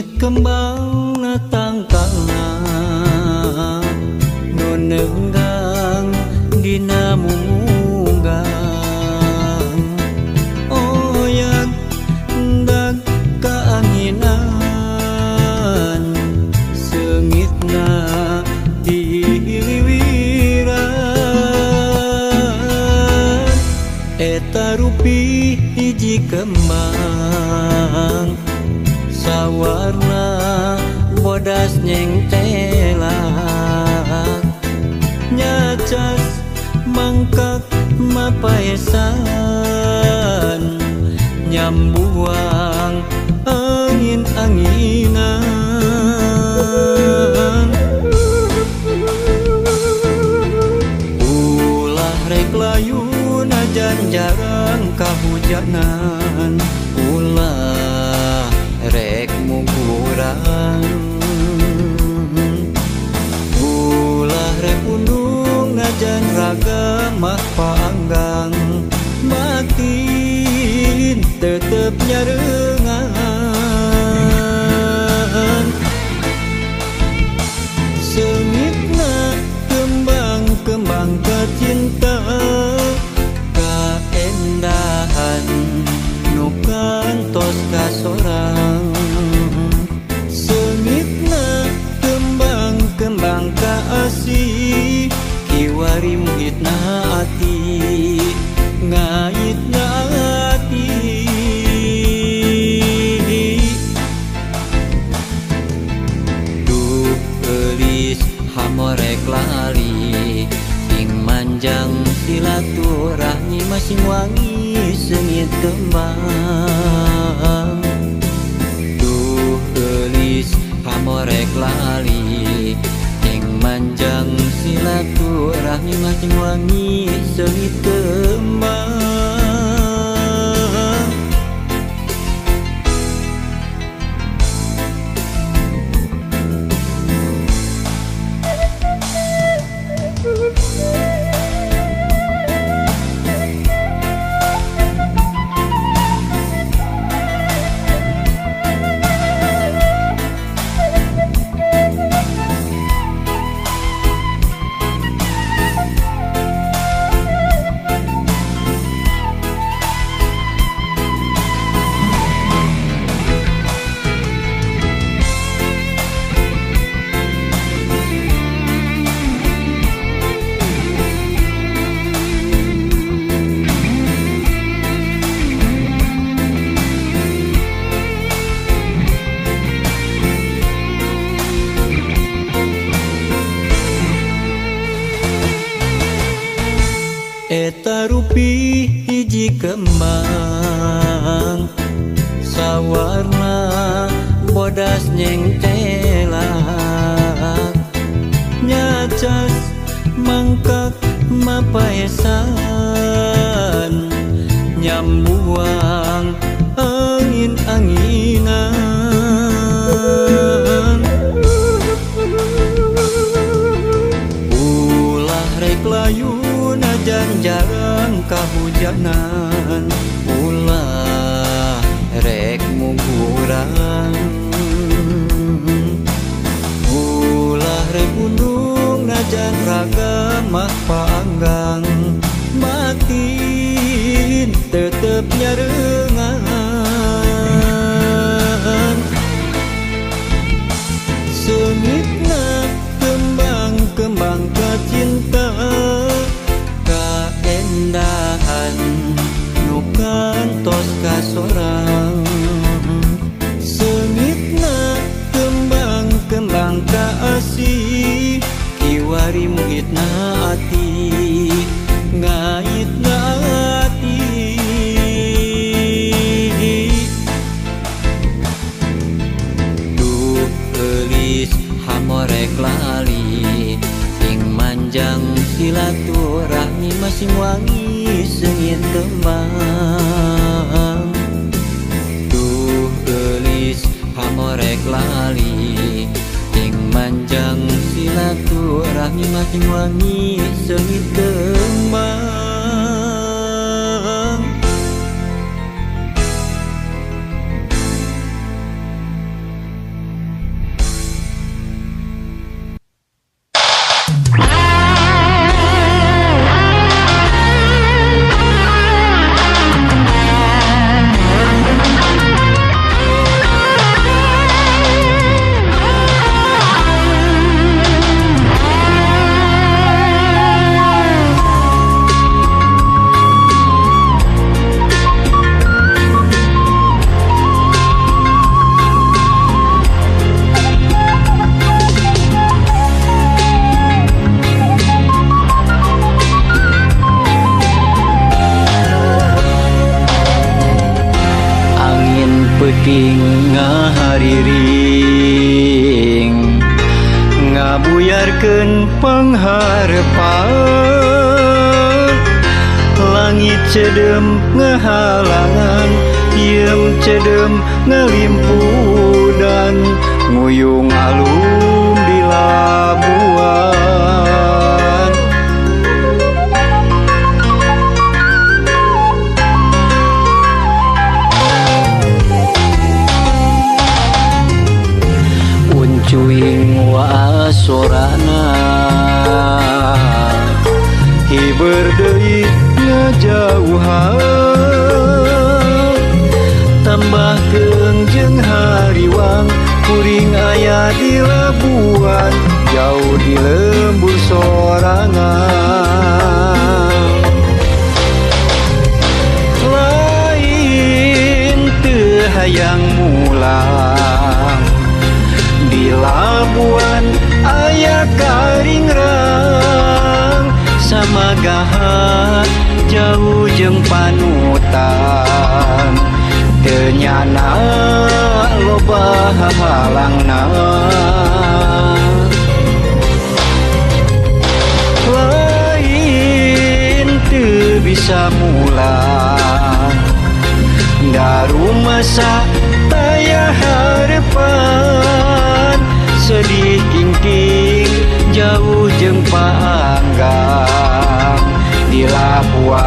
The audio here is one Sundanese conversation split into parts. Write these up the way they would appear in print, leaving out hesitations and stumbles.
Sengit kembang na tangkangna nu neunggang dina munggang oyag dag kaanginan sengitna diliwiran eta rupi hiji kembang sawarna bodas nyengtelak nyacas mangkak mapaesan nyambuang angin-anginan ulah rek layu najan jarang kahujanan ulah rek mungkurang ulah rek undung najan raga mah panggang makin tetep nyarengan sengitna kembang-kembang kecinta kaendahan nu kantos kasorang sengitna kembang-kembang kaasih kiwari muhitna ati ngaitna ati duh eulis hamorek lali ing manjang silaturahmi masing wangi sengit kembang duh eulis hamorek lali ing manjang silaturahmi masing wangi sengit kembang eta rupi hiji kembang sawarna bodas nyengtelak nyacas mangkak mapaesan nyambuang angin-anginan ulah rek layu najan jarang kahujanan ulah rek mungkurang ulah rek undung najan raga mah panggang makin tetep nyarengan sengitna kembang-kembang kecinta kaendahan nu kantos kasorang sengitna kembang-kembang kaasih kiwari muhitna ati ngaitna ati duh eulis hamorek lali ing manjang silaturahmi masing wangi sengit kembang duh eulis hamorek lali ing manjang silaturahmi masing wangi sengit kembang ngaharepan langit cedem ngehalangan iem cedem ngelimpudan nguyung alum di labuan uncuing wasorana hiber deui ngajauhan tambah keungjeng hariwang kuring aya di labuan jauh di lembur sorangan lain teu hayang mulang di labuan aya karingrang sama gahat jauh jeung panutan teu nyana loba halangna lain teu bisa mulang daru masa taya harepan sedih kingking jauh jeung paanggang di labuan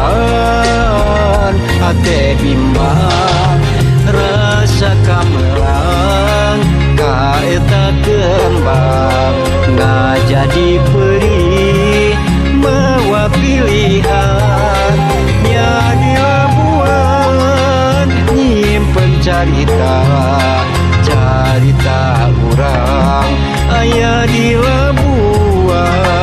hate bimbang rasa kamelang kaeta kembang ngajadi perih mawa pilihan nya di labuan nyimpen carita carita urang aya di labuan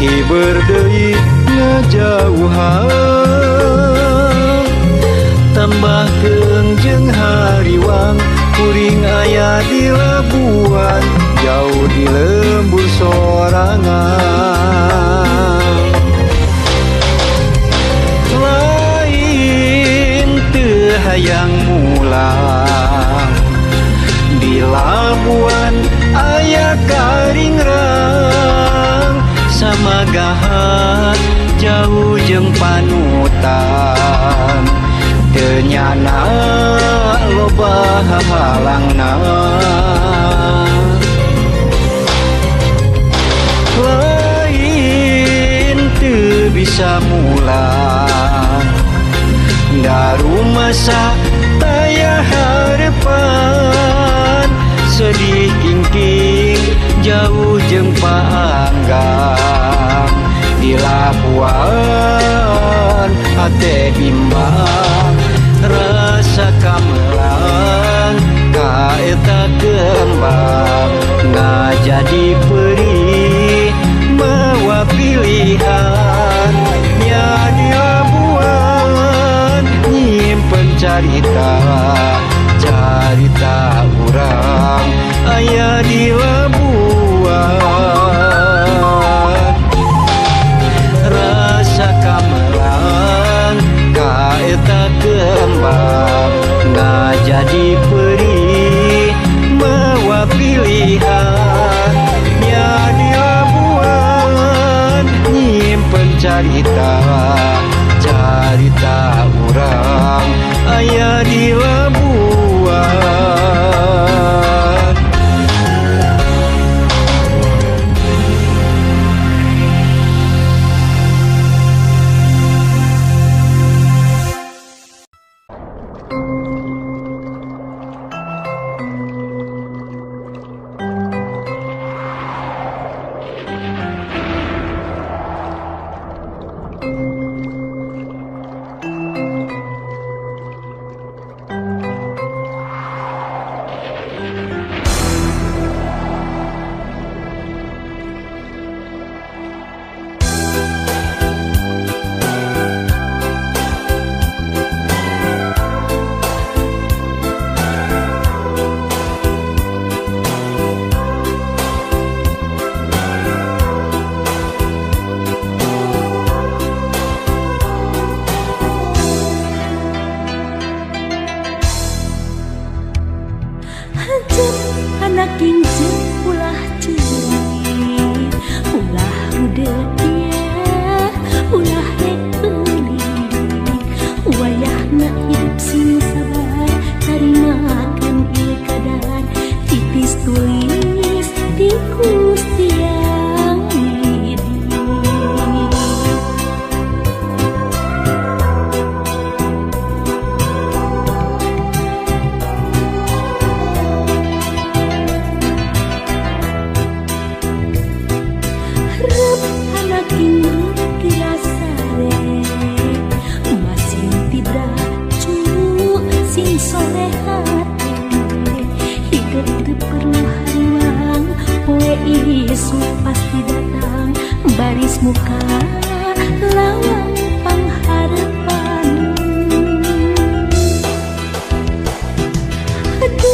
hiber deui ngajauhan tambah keungjeng hariwang kuring aya di labuan jauh di lembur sorangan lain teu hayang mulang di labuan aya karingrang sama gahat jauh jeung panutan teu nyana loba halangna lain teu bisa mulang daru masa taya harepan sedih kingking jauh jeung paanggang di labuan hate bimbang rasa kamelang kaeta kembang ngajadi perih mawa pilihan nya di labuan nyimpen carita carita urang aya di labuan rasa kamelang kaeta kembang anak kinjeng ulah cilik ulah budek dia ulah rek beulik wayahna hidup sing sabar tarimakeun ieu kadar titis tulis di Gusti Yang Widi. Rep anak ini kerasare masih tidak cu sing soleh hati hidup teu perlu haruang poe isu pasti datang baris muka lawang pangharapan. Aduh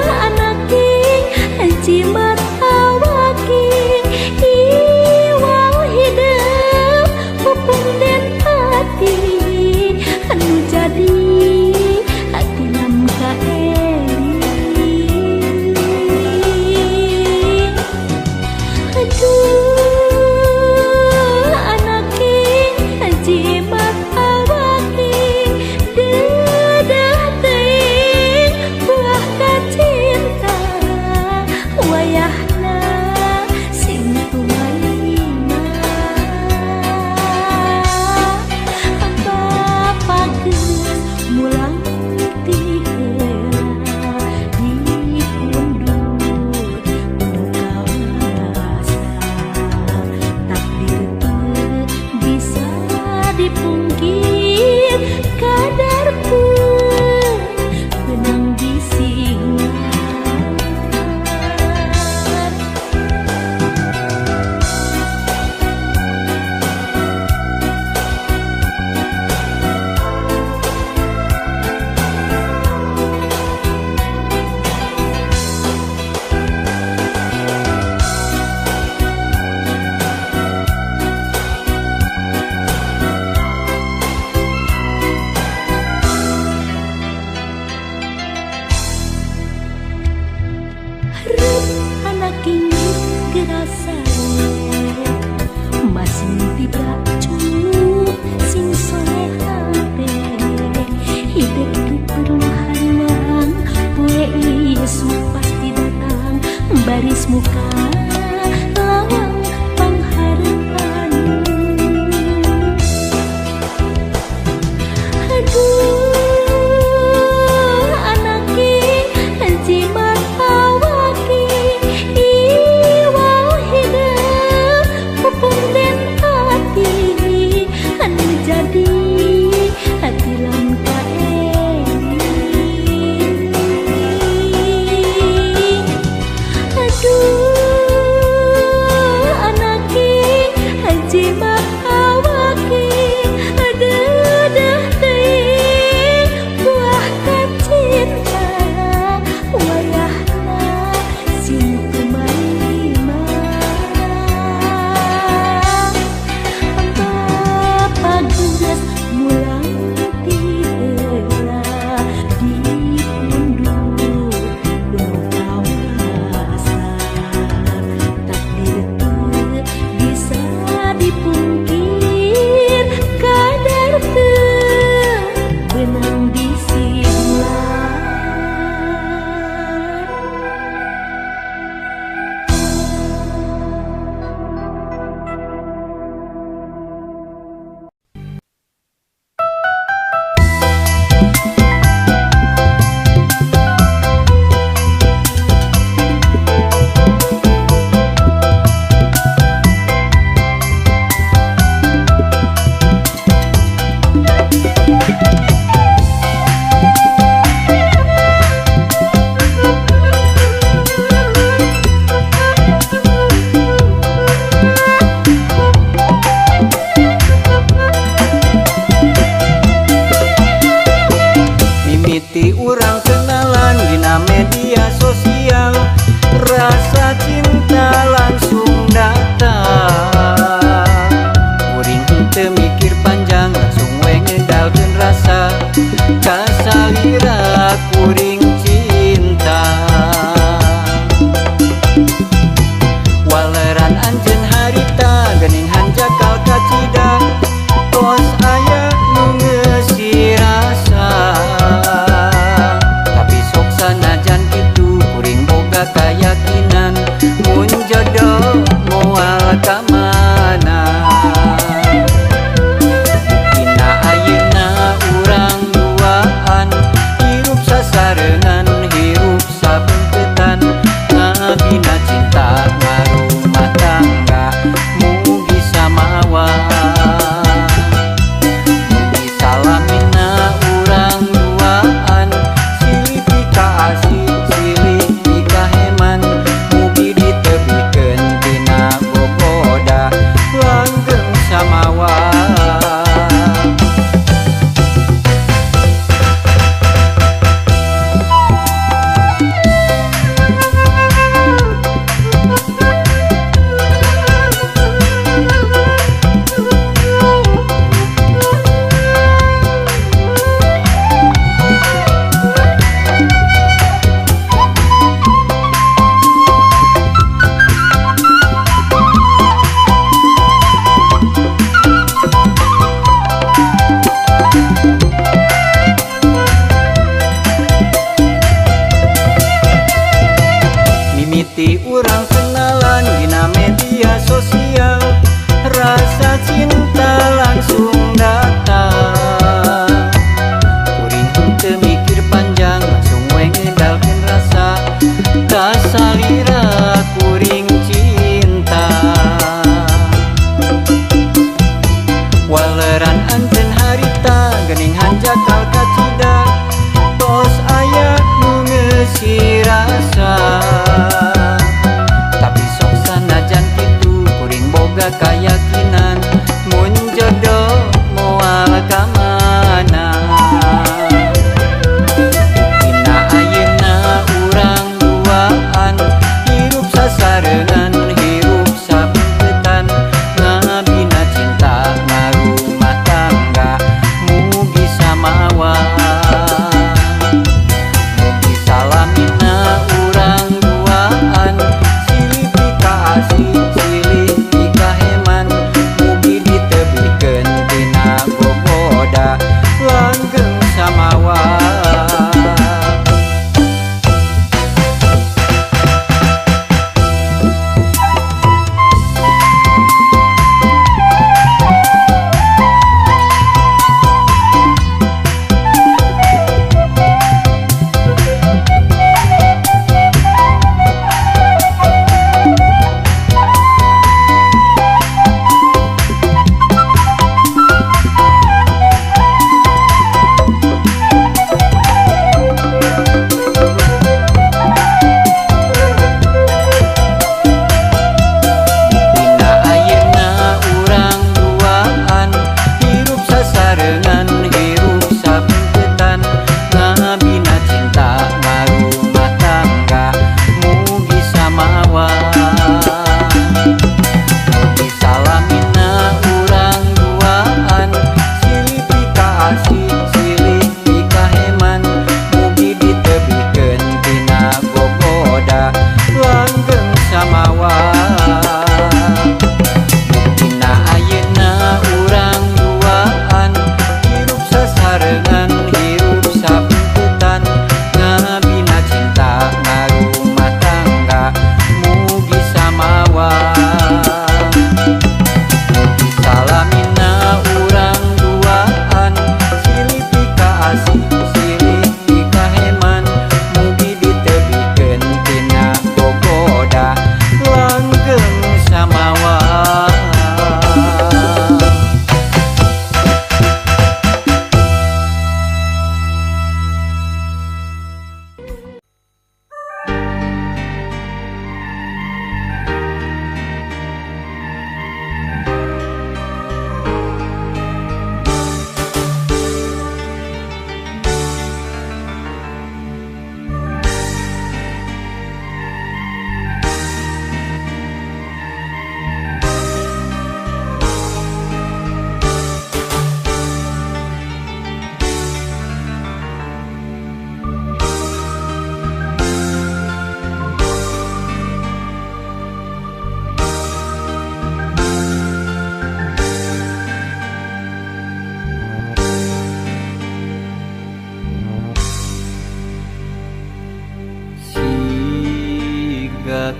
anak ting jimat awaking iwal hidup pupung dan hati anu jadi hati nam kaeling. Aduh anak king jimat awaking dedah teuing buah kacinta wayahna sing tumaima Bapa geus mulang ti heula di pundut kawasa takdir teu bisa dipungkir kadar pun benang disingan. Rep anak ini gerasare masih tidak cukup sing soleh hati hidup tu perlu haruang poe isu pasti datang baris muka lawang pangharapan. Aduh anak king jimat awaking iwal hidup pupung dan hati anu jadi hati lam kaeling. Aduh anak king jimat awaking dedah teuing buah kacinta wayahna sing tumaima Bapa geus mulang ti heula di pundut gunung kawasa takdir teu bisa dipungkir kadar teu benang disimlan. Mimiti urang kenalan dina media sosial rasa cinta langsung datang kuring henteu mikir panjang langsung we ngedalkeun rasa kasalira kuring cinta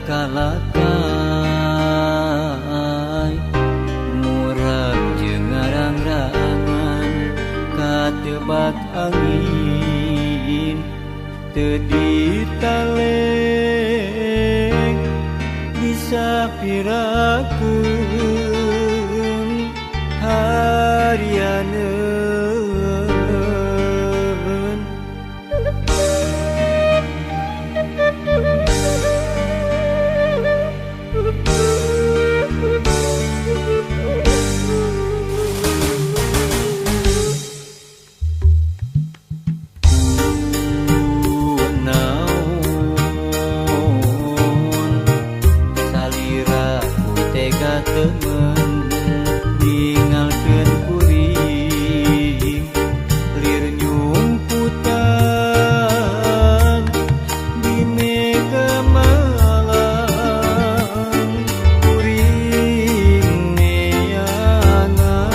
kalakai murag jeung ngarang-rangan katebak angin teu ditaleng disapirakeun harianeun. Temen ninggalkeun kuring lir nyumputan di mega malang kuring neangan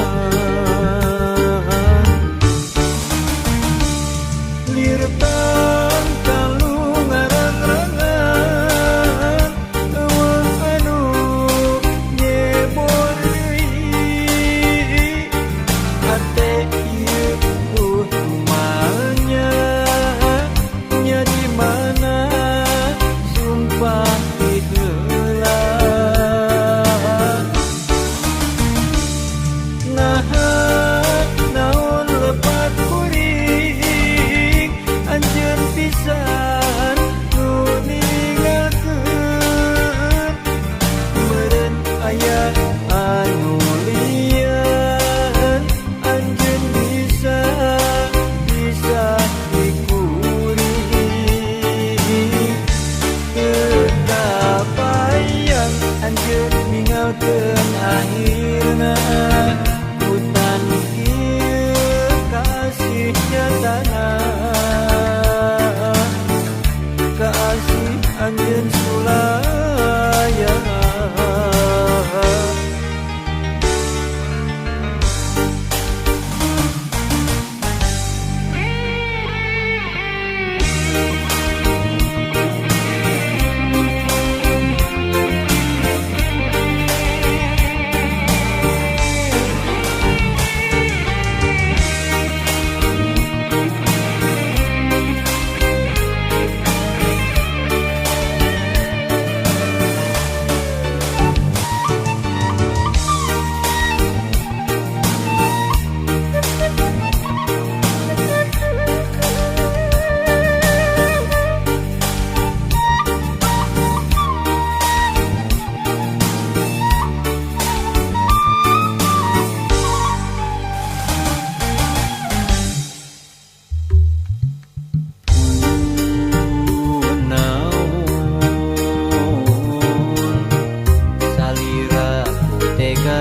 lir tangkalu ngarang-rangan eueuh anu ninggalkeun akhirna hutan ieu kasih nyatana kasih anjeun sulaya.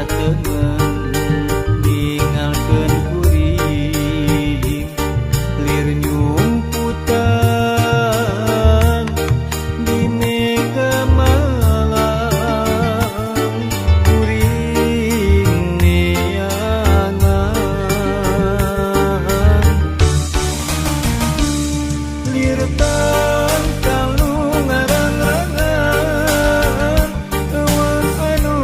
Temen ninggalkeun kuring lir nyumputan di mega malang kuring neangan lir tangkalu ngarang-rangan eueuh anu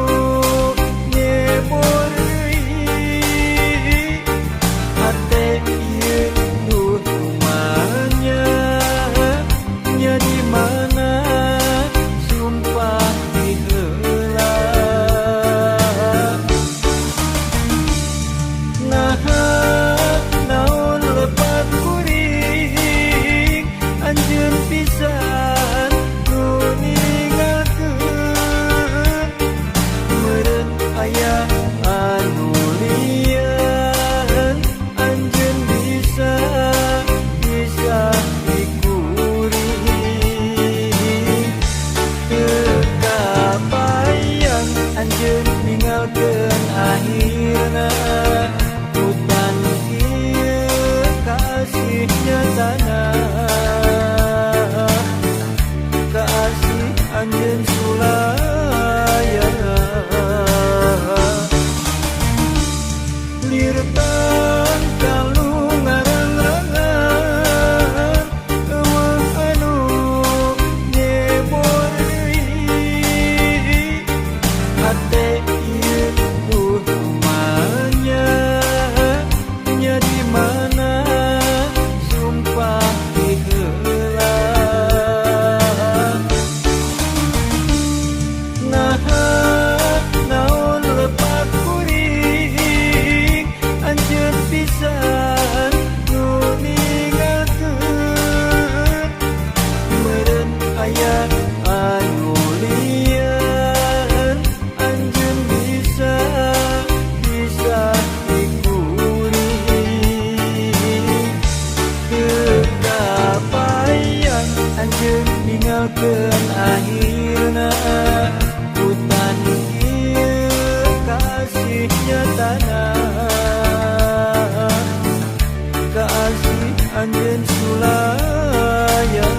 ninggalkeun akhirna hutan ieu kasih nyatana kasih anjeun sulaya lir tangkalu ngarang-rangan eueuh anu nyebor deui anjeun ninggalkeun akhirna hutan ieu kasih nyatana kasih anjeun sulaya.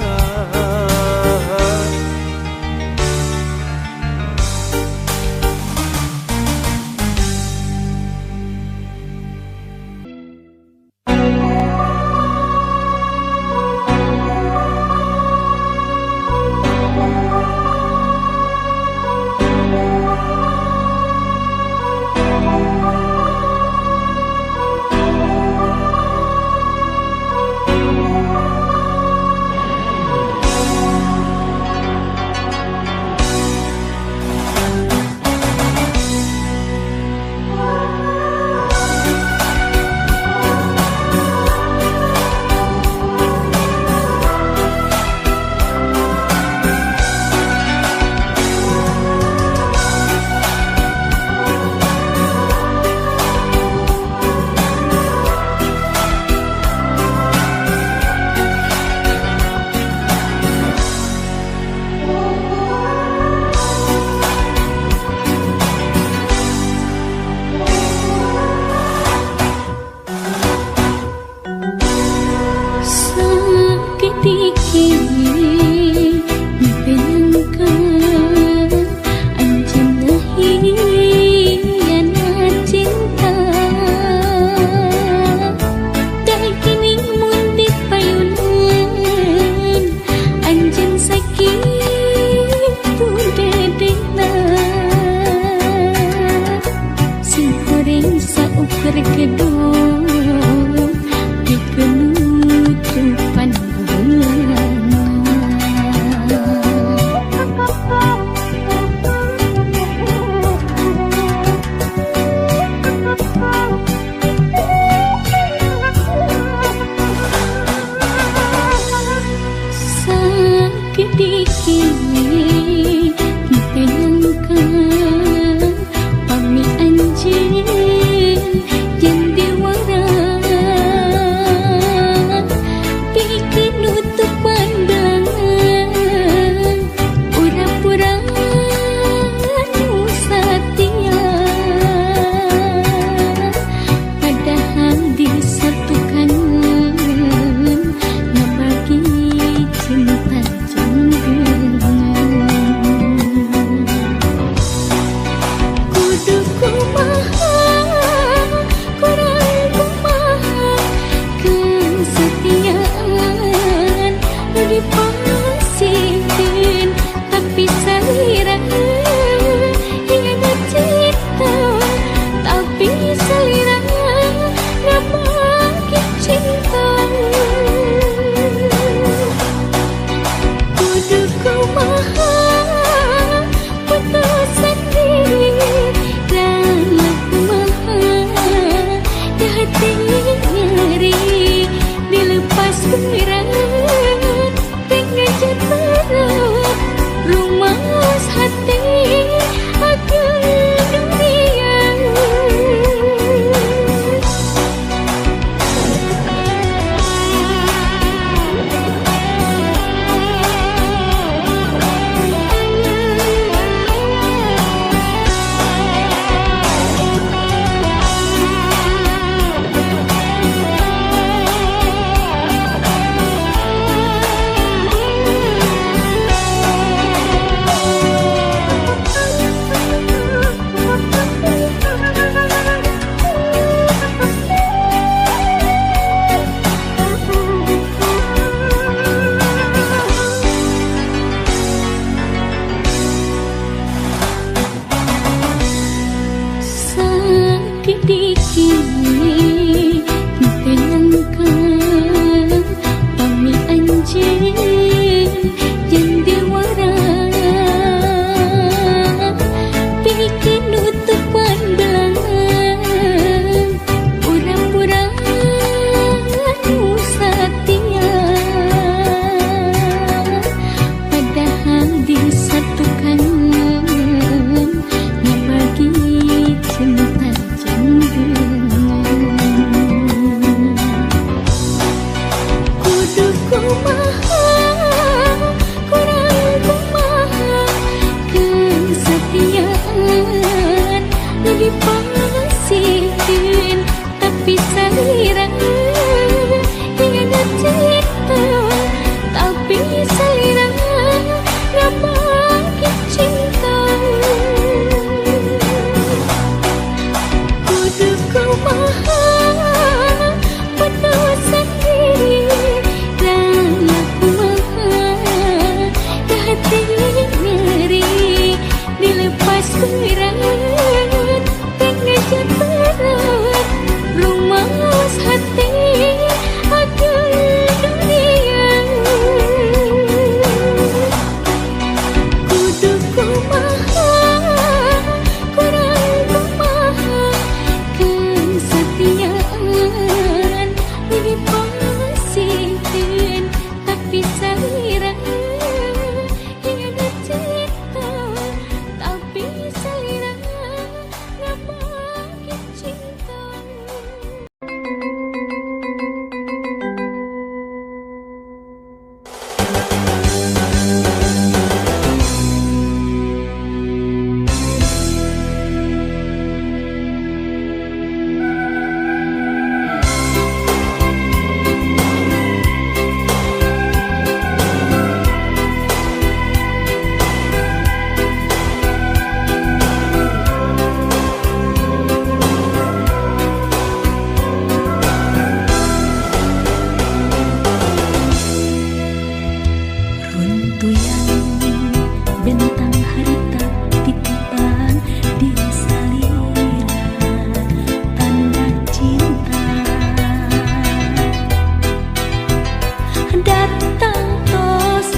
datang tos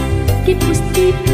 tipus-tipus